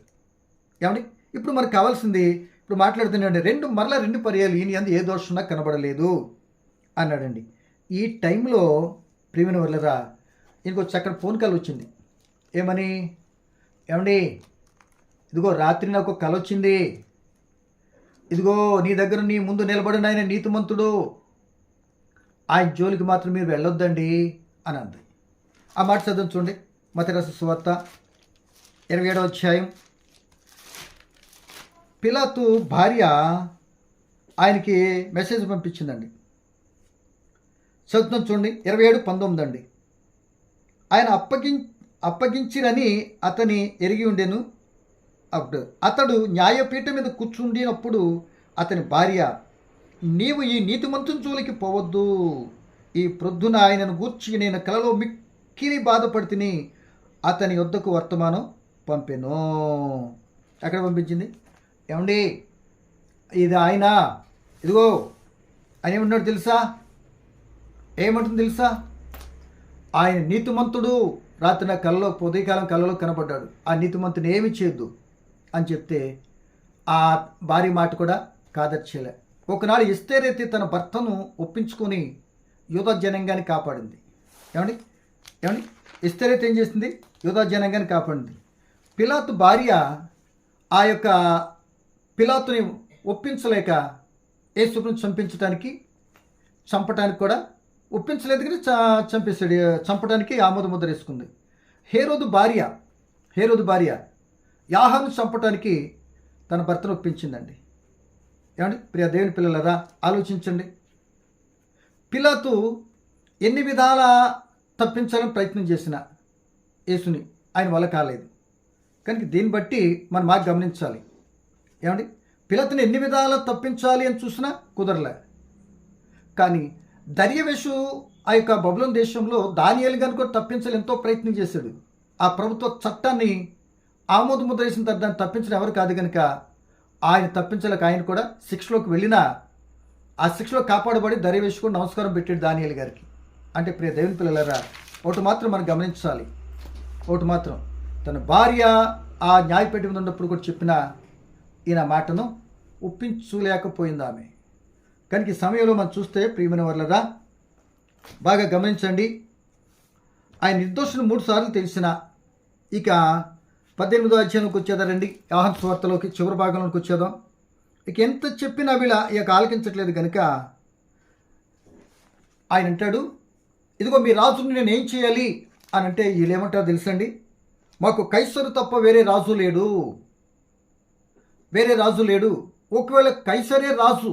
ఏమండి, ఇప్పుడు మనకు కావాల్సింది, ఇప్పుడు మాట్లాడుతున్నాండి మరలా 2 పర్యాలు ఈయన యందు ఏ దోషం నాకు కనబడలేదు అన్నాడండి. ఈ టైంలో ప్రియమైన వాళ్ళరా, ఇంకో చక్కటి ఫోన్ కాల్ వచ్చింది. ఏమని, ఏమండి ఇదిగో రాత్రి నాకు ఒక కల వచ్చింది, ఇదిగో నీ దగ్గర నీ ముందు నిలబడిన ఆయన నీతిమంతుడు, ఆయన జోలికి మాత్రం మీరు వెళ్ళొద్దండి అని అంది. ఆ మాట చదువు చూడండి, మత్తయి రాసిన సువార్త 27వ అధ్యాయం. పిలాతు భార్య ఆయనకి మెసేజ్ పంపించిందండి. చదువుతాం చూడండి, 27:19 అండి. ఆయన అప్పగించిరని అతని ఎరిగి ఉండెను. అతడు న్యాయపీఠం మీద కూర్చుండినప్పుడు అతని భార్య, నీవు ఈ నీతిమంతుని జోలికి పోవద్దు, ఈ ప్రొద్దున ఆయనను గూర్చి నేను కలలో మిక్కిలి బాధపడితిని, అతని యొద్దకు వర్తమానం పంపెను. ఎక్కడ పంపించింది? ఏమండి ఇది ఆయన, ఇదిగో ఆయన ఏమన్నాడు తెలుసా, ఏమంటుంది తెలుసా, ఆయన నీతిమంతుడు, రాత్రి నా కళ్ళలో ఉదయకాలం కళ్ళలో కనబడ్డాడు, ఆ నీతిమంతుని ఏమి చేయొద్దు అని చెప్తే ఆ భార్య మాట కూడా కాదర్చేలే. ఒకనాడు ఎస్తేరైతే తన భర్తను ఒప్పించుకొని యూదా జనాంగాన్ని కాపాడింది. ఏమండి ఎస్తేరైతే ఏం చేసింది? యూదా జనాంగాన్ని కాపాడింది. పిలాతు భార్య ఆ యొక్క పిలాతుని ఒప్పించలేక యేసును చంపటానికి కూడా ఒప్పించలేదు కానీ చంపేశాడు, చంపడానికి ఆమోద ముద్ర వేసుకుంది. హేరోదు భార్య యాహాను చంపటానికి తన భర్తను ఒప్పించిందండి. ఏమండి ప్రియ దేవుని పిల్లలరా, ఆలోచించండి. పిలాతు ఎన్ని విధాల తప్పించాలని ప్రయత్నం చేసిన యేసుని ఆయన వల్ల కాలేదు. కనుక దీన్ని బట్టి మనం బాగా గమనించాలి. ఏమండి పిలాతుని ఎన్ని విధాలా తప్పించాలి అని చూసినా కుదరలే. కానీ దర్యావేషు ఆ యొక్క బబులోను దేశంలో దానియేలు గారిని కూడా తప్పించాలి ఎంతో ప్రయత్నం చేశాడు. ఆ ప్రభుత్వ చట్టాన్ని ఆమోద ముద్ర వేసిన తర్వాత దాన్ని తప్పించడం ఎవరు కాదు కనుక ఆయన తప్పించలేక ఆయన కూడా శిక్షలోకి వెళ్ళినా ఆ శిక్షలో కాపాడబడి దర్యావేషు కూడా నమస్కారం పెట్టాడు దానియేలు గారికి. అంటే ప్రియ దేవుని పిల్లలారా, ఒకటి మాత్రం మనం గమనించాలి. ఒకటి మాత్రం, తన భార్య ఆ న్యాయపీఠం మీద ఉన్నప్పుడు కూడా చెప్పిన ఈయన మాటను ఒప్పించలేకపోయింది ఆమె. కనుక ఈ సమయంలో మనం చూస్తే ప్రియమైన వాళ్ళరా బాగా గమనించండి. ఆయన నిర్దోషులు 3 సార్లు తెలిసిన, ఇక 18వ అధ్యాయంలోకి వచ్చేదారండి, యోహాను సువార్తలోకి చివరి భాగంలోకి వచ్చేదాం. ఇక ఎంత చెప్పినా వీళ్ళ ఇక ఆలకించట్లేదు కనుక ఆయన అంటాడు, ఇదిగో మీ రాజుని నేను ఏం చేయాలి అని అంటే వీళ్ళు ఏమంటారో తెలుసండి, మాకు కైసరు తప్ప వేరే రాజు లేడు. ఒకవేళ కైసరే రాజు,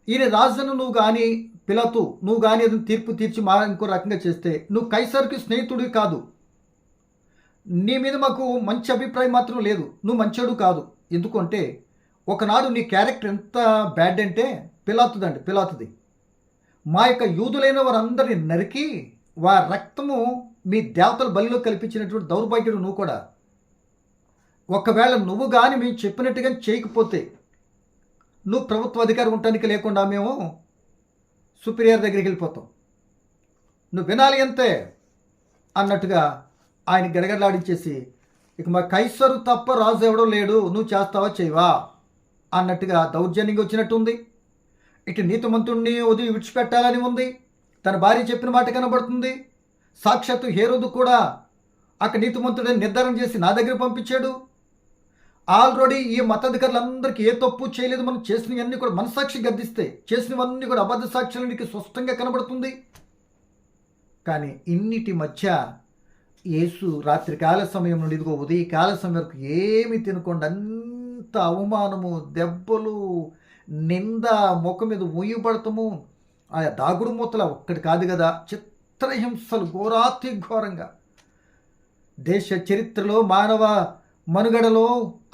ఈయన రాజును నువ్వు కానీ పిలాతు నువ్వు కానీ అది తీర్పు తీర్చి ఇంకో రకంగా చేస్తే నువ్వు కైసర్కి స్నేహితుడివి కాదు, నీ మీద మాకు మంచి అభిప్రాయం మాత్రం లేదు, నువ్వు మంచోడు కాదు. ఎందుకంటే ఒకనాడు నీ క్యారెక్టర్ ఎంత బ్యాడ్ అంటే పిలాతుది మా యొక్క యూదులైన వారందరిని నరికి వారి రక్తము మీ దేవతల బలిలో కల్పించినటువంటి దౌర్భాగ్యుడు నువ్వు కూడా. ఒకవేళ నువ్వు కానీ మేము చెప్పినట్టుగా చేయకపోతే నువ్వు ప్రభుత్వ అధికారం ఉండటానికి లేకుండా మేము సుపీరియర్ దగ్గరికి వెళ్ళిపోతాం, నువ్వు వినాలి అంతే అన్నట్టుగా ఆయన గడగడలాడించేసి, ఇక మా కైసరు తప్ప రాజు ఎవడో లేడు, నువ్వు చేస్తావా చేయవా అన్నట్టుగా దౌర్జన్యంగా వచ్చినట్టుంది. ఇటు నీతిమంతుణ్ణి వదిలి విడిచిపెట్టాలని ఉంది. తన భార్య చెప్పిన మాట కనబడుతుంది. సాక్షాత్తు హేరోదు కూడా అక్కడ నీతిమంతుడని నిర్ధారణ చేసి నా దగ్గర పంపించాడు. ఆల్రెడీ ఈ మతాధికారులందరికీ ఏ తప్పు చేయలేదు, మనం చేసినవన్నీ కూడా మనసాక్షి గద్దిస్తే చేసినవన్నీ కూడా అబద్ధ సాక్షులకి స్పష్టంగా కనబడుతుంది. కానీ ఇన్నిటి మధ్య యేసు రాత్రికాల సమయం నుండి ఇదిగో ఉదయకాల సమయం వరకు ఏమి తినకుండా అంత అవమానము, దెబ్బలు, నింద, ముఖం మీద ఉయ్యబడతాము, ఆ దాగుడు మూతల ఒక్కటి కాదు కదా, చిత్రహింసలు ఘోరాతి ఘోరంగా దేశ చరిత్రలో మానవ మనుగడలో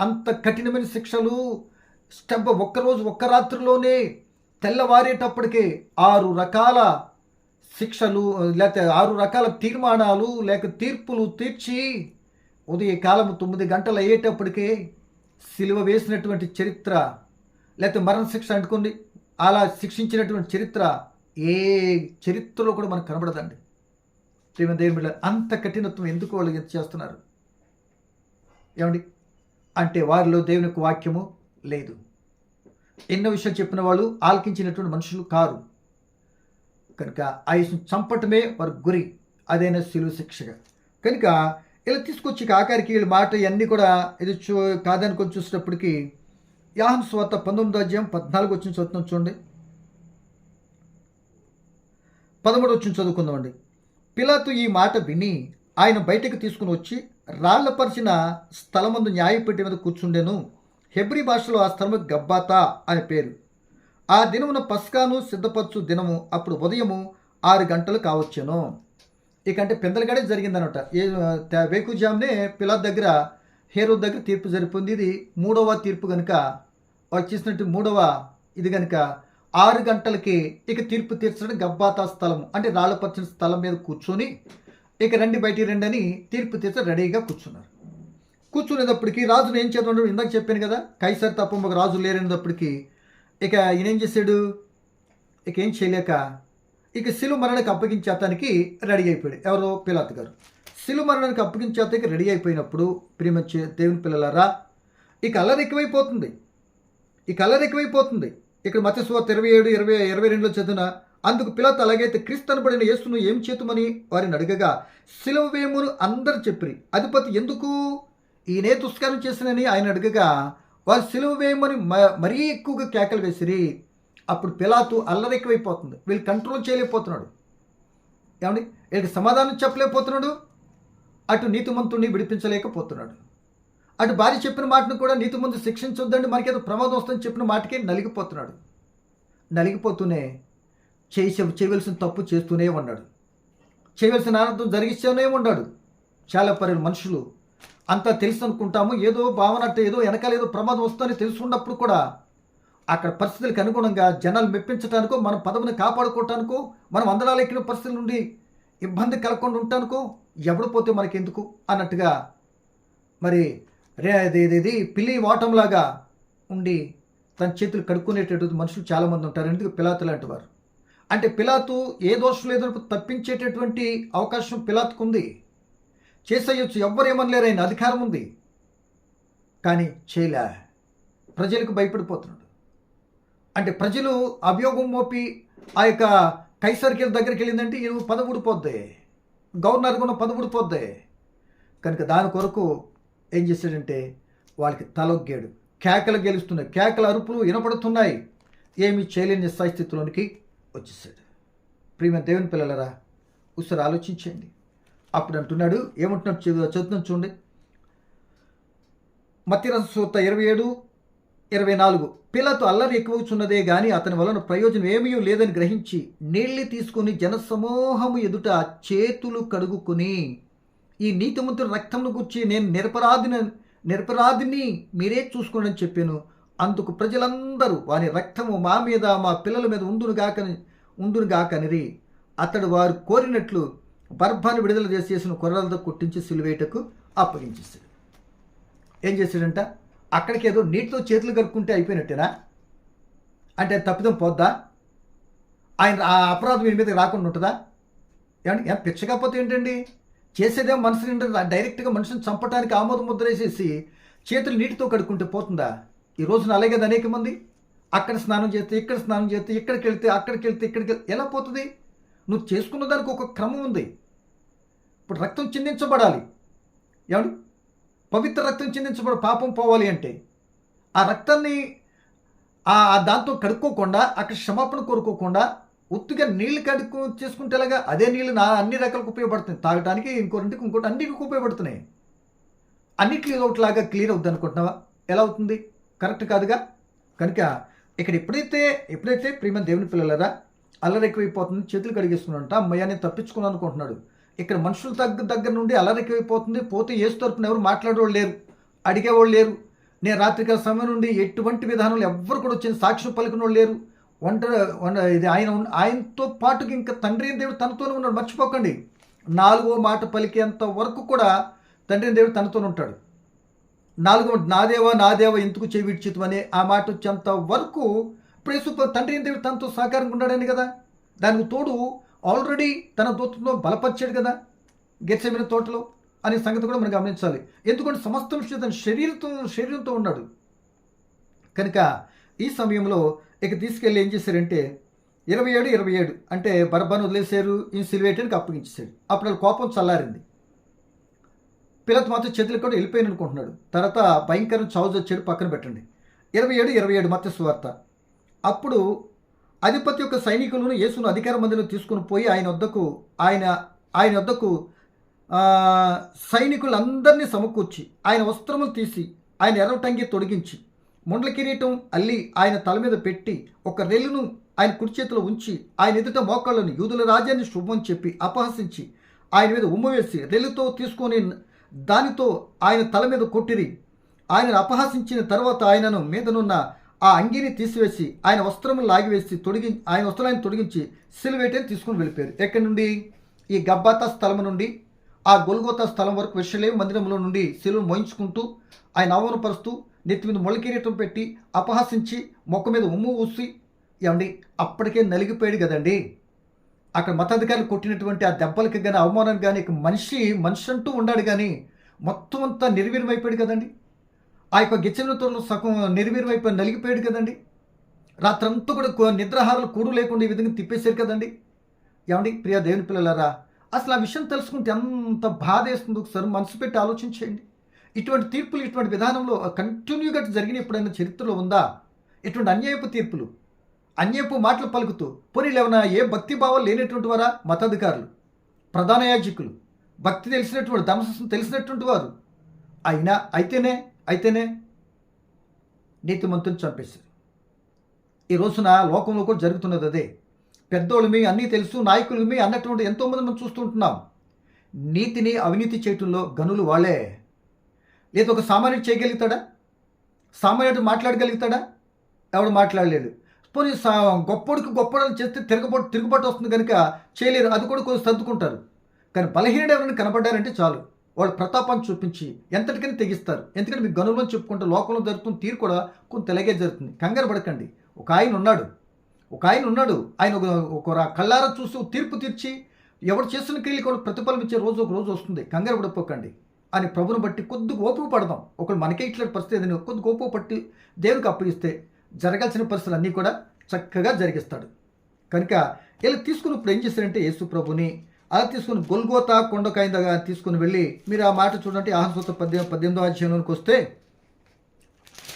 అంత కఠినమైన శిక్షలు ఒక్కరోజు ఒక్క రాత్రిలోనే తెల్లవారేటప్పటికే 6 రకాల శిక్షలు లేకపోతే 6 రకాల తీర్మానాలు లేక తీర్పులు తీర్చి ఉదయకాలం 9 గంటలు అయ్యేటప్పటికే సిలువ వేసినటువంటి చరిత్ర, లేకపోతే మరణ శిక్ష అనుకోండి, అలా శిక్షించినటువంటి చరిత్ర ఏ చరిత్రలో కూడా మనకు కనబడదండి. దేవుని అంత కఠినత్వం ఎందుకు వాళ్ళు ఎంత చేస్తున్నారు ఏమండి అంటే వారిలో దేవుని యొక్క వాక్యము లేదు. ఎన్నో విషయాలు చెప్పిన వాళ్ళు ఆలకించినటువంటి మనుషులు కారు కనుక ఆయుష్ను చంపటమే వారి గురి, అదైనా సిలువ శిక్షగా. కనుక ఇలా తీసుకొచ్చి ఆఖరికి వీళ్ళ మాట ఇవన్నీ కూడా ఇది కాదనుకొని చూసేటప్పటికి యోహాను సువార్త 19:14 చదువుతున్నాం చూడండి. 13 చదువుకుందామండి. పిలాతు ఈ మాట విని ఆయన బయటకు తీసుకుని వచ్చి రాళ్లపరిచిన స్థలమందు న్యాయపీఠం మీద కూర్చుండెను. హెబ్రీ భాషలో ఆ స్థలము గబ్బాతా అని పేరు. ఆ దినమున పస్కాను సిద్ధపరచు దినము అప్పుడు ఉదయము 6 గంటలు కావచ్చును. ఇకంటే పెందలగాడే జరిగిందనమాట. వేకుజామునే పిలాతు దగ్గర హేరోదు దగ్గర తీర్పు జరిపింది. ఇది 3వ తీర్పు కనుక వచ్చేసినట్టు 3వ ఇది కనుక 6 గంటలకి ఇక తీర్పు తీర్చడం గబ్బాతా స్థలం అంటే రాళ్ళపరిచిన స్థలం మీద కూర్చొని ఇక రండి బయటికి రండి అని తీర్పు తీర్చ రెడీగా కూర్చున్నారు. కూర్చునేటప్పటికి రాజును ఏం చేద్దాం, ఇందాక చెప్పాను కదా కైసర్ తప్ప ఒక రాజు లేరనేటప్పటికి ఇక ఈయన ఏం చేశాడు, ఇక ఏం చేయలేక ఇక శిలువ మరణానికి అప్పగించేతానికి రెడీ అయిపోయాడు. ఎవరో పిలాతు గారు శిలువ మరణానికి అప్పగించేతానికి రెడీ అయిపోయినప్పుడు ప్రియమంచే దేవుని పిల్లలారా ఇక అల్లరి ఎక్కువైపోతుంది. ఇక్కడ మత్తయి సువార్త 27:22 చదివిన అందుకు పిలాతు అలాగైతే క్రీస్తు అనబడిన యేసును ఏం చేతుమని వారిని అడగగా సిలువ వేయమును అందరు చెప్పిరి. అధిపతి ఎందుకు ఈయనే దుష్కారం చేసినని ఆయన అడగగా వారు సిలువ వేయమని మరీ ఎక్కువగా కేకలు వేసిరి. అప్పుడు పిలాతు అల్లరి ఎక్కువైపోతుంది, వీళ్ళు కంట్రోల్ చేయలేకపోతున్నాడు. ఏమండి వీళ్ళకి సమాధానం చెప్పలేకపోతున్నాడు, అటు నీతిమంతుడిని విడిపించలేకపోతున్నాడు. అటు భార్య చెప్పిన మాటను కూడా నీతిమంతు శిక్షించొద్దండి మనకేదో ప్రమాదం వస్తుందని చెప్పిన మాటకే నలిగిపోతూనే చేయవలసిన తప్పు చేస్తూనే ఉన్నాడు, చేయవలసిన ఆనందం జరిగిస్తూనే ఉన్నాడు. చాలా మనుషులు అంతా తెలుసు అనుకుంటాము, ఏదో భావనట్టు ఏదో వెనకాల ఏదో ప్రమాదం వస్తుందని తెలుసుకున్నప్పుడు కూడా అక్కడ పరిస్థితులకు అనుగుణంగా జనాలు మెప్పించడానికో మన పదవిని కాపాడుకోవటానికో మనం అందరాలు ఎక్కిన పరిస్థితుల నుండి ఇబ్బంది కలగకుండా ఉండటానికో ఎవడు పోతే మనకెందుకు అన్నట్టుగా మరి ఇది పిల్లి వాటంలాగా ఉండి తన చేతులు కడుక్కునేటటువంటి మనుషులు చాలామంది ఉంటారు. ఎందుకు పిలాతు లాంటి వారు అంటే పిలాతు ఏ దోషం లేదని తప్పించేటటువంటి అవకాశం పిలాతుకు ఉంది, చేసేయచ్చు, ఎవ్వరేమనలేరు, ఆయన అధికారం ఉంది. కానీ చేయలే, ప్రజలకు భయపడిపోతున్నాడు. అంటే ప్రజలు అభియోగం మోపి ఆ యొక్క కైసర్కి దగ్గరికి వెళ్ళిందంటే ఈయన పదవుడిపోద్ది, గవర్నర్ కూడా పదవుడిపోద్ది. కనుక దాని కొరకు ఏం చేశాడంటే వాళ్ళకి తలొగ్గాడు. కేకలు గెలుస్తున్నాయి, కేకల అరుపులు వినపడుతున్నాయి, ఏమీ చేయలేని స్థితిలోనికి వచ్చేసాడు. ప్రియమైన దేవుని పిల్లలరా ఒకసారి ఆలోచించండి. అప్పుడు అంటున్నాడు, ఏమంటున్నాడు చదువుతున్నాం చూడండి. మత్తయి రాసిన సువార్త 27:24 పిలాతు అల్లరి ఎక్కువచున్నదే గాని అతని వలన ప్రయోజనం ఏమీ లేదని గ్రహించి నీళ్లు తీసుకుని జనసమూహము ఎదుట చేతులు కడుగుకుని ఈ నీతిమంతుల రక్తంను గురించి నేను నిరపరాధిని మీరే చూసుకోండి అని చెప్పాను. అందుకు ప్రజలందరూ వాని రక్తము మా మీద మా పిల్లల మీద ఉండునుగాకనిరి. అతడు వారు కోరినట్లు బర్భాన్ని విడుదల చేసిన కొర్రలతో కొట్టించి సిలువేటకు అప్పగించేస్తాడు. ఏం చేశాడంట? అక్కడికి ఏదో నీటితో చేతులు కడుక్కుంటే అయిపోయినట్టేనా? అంటే తప్పిదం పోద్దా? ఆయన ఆ అపరాధం వీడి మీద రాకుండా ఉంటుందా? ఏమంటే పిచ్చకపోతే ఏంటండి? చేసేదేమో మనుషులు డైరెక్ట్గా మనుషుని చంపడానికి ఆమోద ముద్ర వేసేసి చేతులు నీటితో కడుక్కుంటే పోతుందా? ఈ రోజున అలాగే అనేక మంది అక్కడ స్నానం చేస్తే ఇక్కడ స్నానం చేస్తే ఇక్కడికి వెళ్తే అక్కడికి వెళ్తే ఇక్కడికి ఎలా పోతుంది? నువ్వు చేసుకున్న దానికి ఒక క్రమం ఉంది. ఇప్పుడు రక్తం చిందించబడాలి. ఏమండి? పవిత్ర రక్తం చిందించబడి పాపం పోవాలి అంటే ఆ రక్తాన్ని దాంతో కడుక్కోకుండా అక్కడ క్షమాపణ కోరుకోకుండా ఉత్తుగా నీళ్లు చేసుకుంటే ఎలాగా? అదే నీళ్ళు అన్ని రకాలకు ఉపయోగపడుతున్నాయి. తాగడానికి ఇంకోటి అన్నిటికి ఉపయోగపడుతున్నాయి. అన్నిటికీ ఒకటిలాగా క్లియర్ అవుద్ది అనుకుంటున్నావా? ఎలా అవుతుంది? కరెక్ట్ కాదుగా. కనుక ఇక్కడ ఎప్పుడైతే ప్రియమైన దేవుని పిల్లలరా అల్లరి ఎక్కువైపోతుంది, చేతులు కడిగేసుకున్నాడంట, అమ్మయ్య నేను తప్పించుకున్నాను అనుకుంటున్నాడు. ఇక్కడ మనుషుల దగ్గర నుండి అల్లరి ఎక్కువైపోతుంది. పోతే ఏసు తరపున ఎవరు మాట్లాడేవాళ్ళు లేరు, అడిగేవాళ్ళు లేరు. నేను రాత్రికాల సమయం నుండి ఎటువంటి విధానంలో ఎవ్వరు కూడా వచ్చిన సాక్ష్యం పలికిన వాళ్ళు లేరు. ఇది ఆయనతో పాటుగా ఇంకా తండ్రి దేవుడు తనతోనే ఉన్నాడు. మర్చిపోకండి, 4వ మాట పలికేంత వరకు కూడా తండ్రి దేవుడు తనతోనే ఉంటాడు. 4వ నా దేవ ఎందుకు చెవిడ్చితు అనే ఆ మాట వచ్చేంత వరకు ఇప్పుడు తండ్రి దేవుడు తనతో సహకారంగా ఉన్నాడని కదా. దానికి తోడు ఆల్రెడీ తన దూతతో బలపరిచాడు కదా గెత్సేమనే తోటలో అనే సంగతి కూడా మనం గమనించాలి. ఎందుకంటే సమస్త విషయం తన శరీరంతో ఉన్నాడు. కనుక ఈ సమయంలో ఇక తీసుకెళ్ళి ఏం చేశారంటే 27 అంటే బరబ్బను వదిలేశారు, ఈ సిలువేయటానికి అప్పగించేశాడు. అప్పుడు వాళ్ళ కోపం చల్లారింది. పిల్లలు మాత్రం చేతులు కూడా వెళ్ళిపోయాను అనుకుంటున్నాడు. తర్వాత భయంకరం చావు వచ్చాడు. పక్కన పెట్టండి. 27 మత్తయి సువార్త. అప్పుడు అధిపతి యొక్క సైనికులను యేసును అధికార మందిలో తీసుకుని పోయి ఆయన వద్దకు సైనికులందరినీ సమకూర్చి ఆయన వస్త్రములు తీసి ఆయన ఎర్రటంగి తొడిగించి ముండ్ల కిరీటం అల్లి ఆయన తల మీద పెట్టి ఒక రెల్లును ఆయన కుడి చేతిలో ఉంచి ఆయన ఎదుట మోకాళ్ళను యూదుల రాజ్యాన్ని శుభం చెప్పి అపహసించి ఆయన మీద ఉమ్మ వేసి రెల్లుతో తీసుకొని దానితో ఆయన తల మీద కొట్టిరి. ఆయనను అపహసించిన తర్వాత ఆయనను మీదనున్న ఆ అంగీని తీసివేసి ఆయన వస్త్రములు లాగివేసి ఆయన వస్త్రాన్ని తొడిగించి సిలువేటని తీసుకుని వెళ్ళిపోయారు. ఎక్కడి నుండి? ఈ గబ్బాతా స్థలం నుండి ఆ గొల్గోతా స్థలం వరకు యెరూషలేము మందిరంలో నుండి సిలువను మోయించుకుంటూ ఆయన అవమానపరుస్తూ నెత్తి మీద ముళ్ళ కిరీటం పెట్టి అపహసించి మొక్క మీద ఉమ్ము ఊసి ఏమండి అప్పటికే నలిగిపోయాడు కదండి. అక్కడ మతాధికారులు కొట్టినటువంటి ఆ దెబ్బలకి కానీ అవమానానికి కానీ మనిషి అంటూ ఉన్నాడు కానీ మొత్తం అంతా నిర్వీర్యమైపోయాడు కదండి. ఆ యొక్క గెత్సేమనే సగం నిర్వీర్యమైపోయి నలిగిపోయాడు కదండి. రాత్రంతా కూడా నిద్రాహారాలు కూడు లేకుండా ఈ విధంగా తిప్పేశారు కదండి. ఏమండి ప్రియ దేవుని పిల్లలారా, అసలు ఆ విషయం తెలుసుకుంటే ఎంత బాధ వేస్తుంది. ఒకసారి మనసు పెట్టి ఆలోచించేయండి. ఇటువంటి తీర్పులు ఇటువంటి విధానంలో కంటిన్యూగా జరిగిన ఎప్పుడైనా చరిత్రలో ఉందా? ఇటువంటి అన్యాయపు తీర్పులు, అన్యాయపు మాటలు పలుకుతూ పోనీలేమన్నా ఏ భక్తి భావాలు లేనటువంటి వారా? మతాధికారులు, ప్రధాన యాజకులు, భక్తి తెలిసినటువంటి ధర్మశాస్త్రం తెలిసినటువంటి వారు అయితేనే నీతిమంతుని చంపేశారు. ఈ రోజున లోకంలో కూడా జరుగుతున్నది అదే. పెద్దోళ్ళు మీ అన్నీ తెలుసు, నాయకులు మీ అన్నటువంటి ఎంతోమంది మనం చూస్తూ ఉంటున్నాం. నీతిని అవినీతి చేయటంలో గనులు వాళ్ళే. లేదా ఒక సామాన్యుడు చేయగలుగుతాడా? సామాన్యుడు మాట్లాడగలుగుతాడా? ఎవడు మాట్లాడలేడు. పోనీ గొప్పడు చేస్తే తిరుగుబాటు వస్తుంది కనుక చేయలేరు. అది కూడా కొంచెం సర్దుకుంటారు. కానీ బలహీనుడు ఎవరైనా కనపడ్డారంటే చాలు, వాళ్ళు ప్రతాపాన్ని చూపించి ఎంతటికైనా తెగిస్తారు. ఎందుకంటే మీకు గనుల్లో చెప్పుకుంటే లోకంలో జరుగుతున్న తీరు కూడా కొంత తెలగే జరుగుతుంది. కంగారు పడకండి. ఒక ఆయన ఉన్నాడు. ఆయన ఒక కళ్ళారా చూసి తీర్పు తీర్చి ఎవరు చేస్తున్న క్రియలు కూడా ప్రతిఫలం ఇచ్చే రోజు ఒక రోజు వస్తుంది. కంగారు పడిపోకండి అని ప్రభుని బట్టి కొద్దిగా ఓపిక పడదాం. ఒకళ్ళు మనకే ఇట్లాంటి పరిస్థితి ఏదైనా కొద్దిగా ఓపిక పట్టి దేవునికి అప్పగిస్తే జరగాల్సిన పరిస్థితులు అన్నీ కూడా చక్కగా జరిగిస్తాడు. కనుక ఇలా తీసుకుని ఇప్పుడు ఏం చేశారంటే యేసు ప్రభుని అలా తీసుకుని గొల్గోతా కొండకాయందగా తీసుకుని వెళ్ళి, మీరు ఆ మాట చూడండి. ఆహారసూత 18వ అధ్యాయంలోకి వస్తే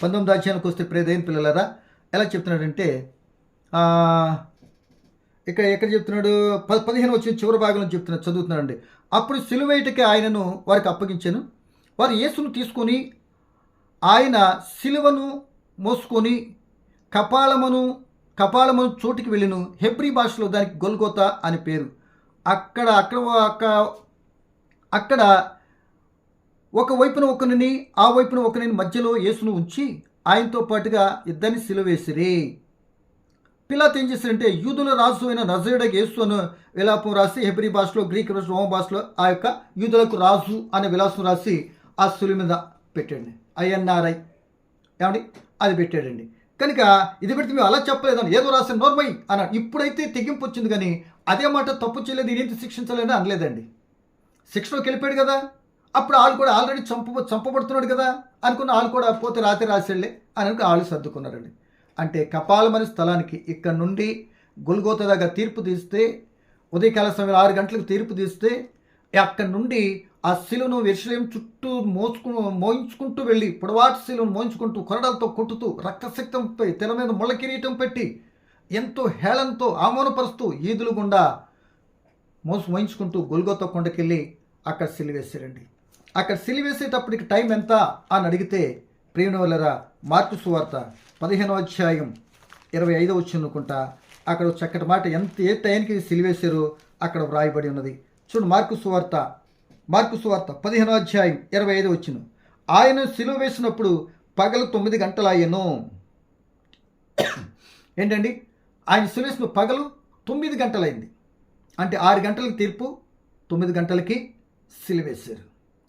19వ అధ్యాయానికి వస్తే ప్రియమైన పిల్లలారా ఎలా చెప్తున్నాడంటే ఎక్కడ చెప్తున్నాడు? 15 వచ్చిన చివరి భాగంలో చదువుతున్నాడండి. అప్పుడు సిలువేటకి ఆయనను వారికి అప్పగించాను. వారు యేసును తీసుకొని ఆయన సిలువను మోసుకొని కపాలమును చోటికి వెళ్ళిను. హెబ్రీ భాషలో దానికి గొల్గోతా అని పేరు. అక్కడ ఒకవైపున ఒకరిని ఆ వైపున ఒకరిని మధ్యలో యేసును ఉంచి ఆయనతో పాటుగా ఇద్దరిని సిలువేసిరి. పిలాతు ఏం చేశారంటే యూదుల రాజు అయిన నజరేయుడైన యేసు అను విలాపం రాసి హెబ్రీ భాషలో, గ్రీక్ భాషలో, రోమ భాషలో ఆ యొక్క యూదులకు రాజు అనే విలాసం రాసి ఆ సిలువ మీద పెట్టండి. INRI ఏమండి అది పెట్టాడండి. కనుక ఇది పెడితే మేము అలా చెప్పలేదని ఏదో రాసిన నోర్మై అన్నాడు. ఇప్పుడైతే తెగింపు వచ్చింది, కానీ అదే మాట తప్పు చేయలేదు, ఈయనైతే శిక్షించలేదని అనలేదండి. శిక్షలోకి వెళ్ళిపోయాడు కదా, అప్పుడు వాళ్ళు కూడా ఆల్రెడీ చంపబడుతున్నాడు కదా అనుకున్న వాళ్ళు కూడా పోతే రాత్రి రాసేళ్ళే అని అనుకుని వాళ్ళు సర్దుకున్నారండి. అంటే కపాలమని స్థలానికి ఇక్కడ నుండి గొల్గోత దగ్గర తీర్పు తీస్తే, ఉదయకాల సమయంలో 6 గంటలకు తీర్పు తీస్తే, అక్కడి నుండి ఆ శిలువను యెరూషలేము చుట్టూ మోయించుకుంటూ వెళ్ళి పొడవాటి శిలువను మోయించుకుంటూ కొరడాలతో కొట్టుతూ రక్తసిక్తంపై తెల మీద ముళ్ళ కిరీటం పెట్టి ఎంతో హేళనతో ఆమోనపరుస్తూ ఈదులు గుండా మోయించుకుంటూ గొల్గోత కొండకెళ్ళి అక్కడ సిలువేశారండి. అక్కడ సిలువేసేటప్పటికి టైం ఎంత అని అడిగితే, ప్రియుని వల్లరా, మార్కు సువార్త 15వ అధ్యాయం 25వ వచనం అనుకుంటా, అక్కడ చక్కటి మాట ఏ టైంకి సిలువేశారో అక్కడ వ్రాయబడి ఉన్నది. చూడు, మార్కు సువార్త 15వ అధ్యాయం 25వ వచనం. ఆయన సిలువ వేసినప్పుడు పగలు 9 గంటలయ్యెను. ఏంటండి, ఆయన సిలువ వేసిన పగలు 9 గంటలైంది. అంటే 6 గంటలకి తీర్పు, 9 గంటలకి సిలువేశారు.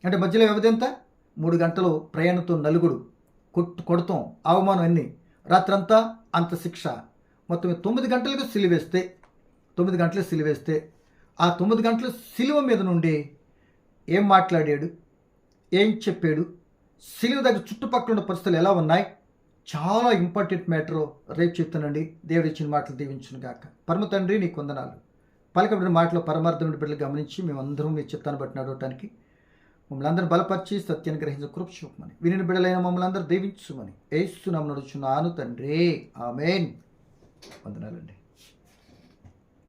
అంటే మధ్యలో వ్యవధి ఎంత? 3 గంటలు ప్రయాణంతో నలుగుడు, కొడతాం, అవమానం అన్నీ, రాత్రంతా అంత శిక్ష, మొత్తం 9 గంటలకు సిలువేస్తే, 9 గంటలకు సిలువేస్తే ఆ 9 గంటల సిలువ మీద నుండి ఏం మాట్లాడాడు, ఏం చెప్పాడు, సిలువ దగ్గర చుట్టుపక్కల ఉన్న పరిస్థితులు ఎలా ఉన్నాయి, చాలా ఇంపార్టెంట్ మ్యాటరు రేపు చెప్తానండి. దేవుడు ఇచ్చిన మాటలు దీవించును గాక. పరమ తండ్రి నీకు వందనాలు. పలకబడిన మాటలో పరమార్థమైన బిడ్డలు గమనించి మేమందరం మీ చిత్తాన్ని బట్టి నడవటానికి మమ్మల్ని అందరూ బలపరిచి సత్యాన్ని గ్రహించ కృప చూపమని, విని బిడ్డలైన మమ్మల్ని అందరూ దీవించుమని యేసు నామమున నడుచున్నాను తండ్రి. ఆమేన్. వందనాలండి.